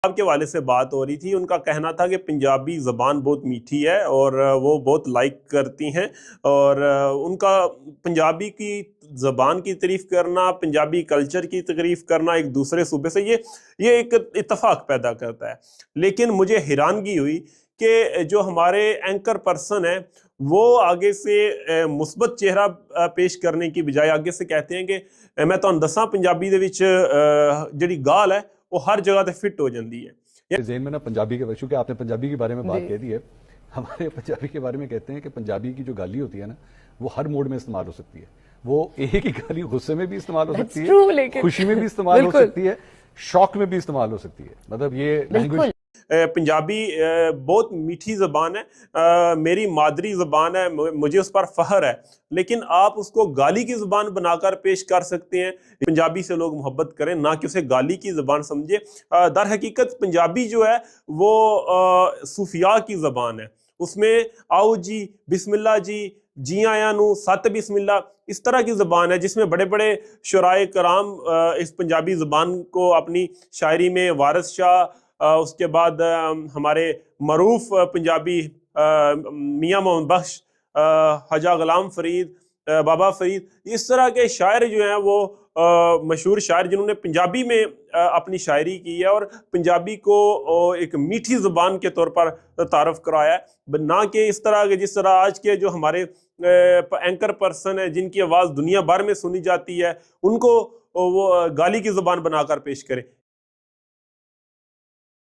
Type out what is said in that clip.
के वाले से बात हो रही थी। उनका कहना था कि पंजाबी ज़बान बहुत मीठी है और वो बहुत लाइक करती हैं, और उनका पंजाबी की ज़बान की तारीफ़ करना, पंजाबी कल्चर की तारीफ़ करना एक दूसरे सूबे से, ये एक इत्तेफाक पैदा करता है। लेकिन मुझे हैरानगी हुई कि जो हमारे एंकर पर्सन है वो आगे से मुस्बत चेहरा पेश करने की बजाय आगे से कहते हैं कि मैं तो दसा पंजाबी दे विच जिहड़ी गाल है वो हर जगह पे फिट हो जाती है। ज़हन में ना पंजाबी के, चूंकि आपने पंजाबी के बारे में बात कह दी है, हमारे पंजाबी के बारे में कहते हैं कि पंजाबी की जो गाली होती है ना, वो हर मूड में इस्तेमाल हो सकती है। वो एक ही गाली गुस्से में भी इस्तेमाल हो सकती है, खुशी में भी इस्तेमाल हो सकती है, शौक में भी इस्तेमाल हो सकती है। मतलब ये लैंग्वेज पंजाबी बहुत मीठी ज़बान है, मेरी मादरी ज़बान है, मुझे उस पर फ़ख्र है, लेकिन आप उसको गाली की ज़बान बनाकर पेश कर सकते हैं। पंजाबी से लोग मोहब्बत करें, ना कि उसे गाली की ज़बान समझे। दर हकीकत पंजाबी जो है वो सूफिया की ज़बान है। उसमें आओ जी, बिस्मिल्लाह जी, जी आया नू, सत बिस्मिल्लाह, इस तरह की ज़बान है जिसमें बड़े बड़े शुराए कराम इस पंजाबी ज़बान को अपनी शायरी में, वारिस शाह, उसके बाद हमारे मरूफ पंजाबी मियाँ मोहम्मद बख्श, ख्वाजा गुलाम फरीद, बाबा फरीद, इस तरह के शायर जो हैं वो मशहूर शायर जिन्होंने पंजाबी में अपनी शायरी की है और पंजाबी को एक मीठी ज़ुबान के तौर पर तारफ़ कराया है, ना कि इस तरह के जिस तरह आज के जो हमारे एंकर पर्सन है जिनकी आवाज़ दुनिया भर में सुनी जाती है, उनको वो गाली की ज़ुबान बनाकर पेश करें।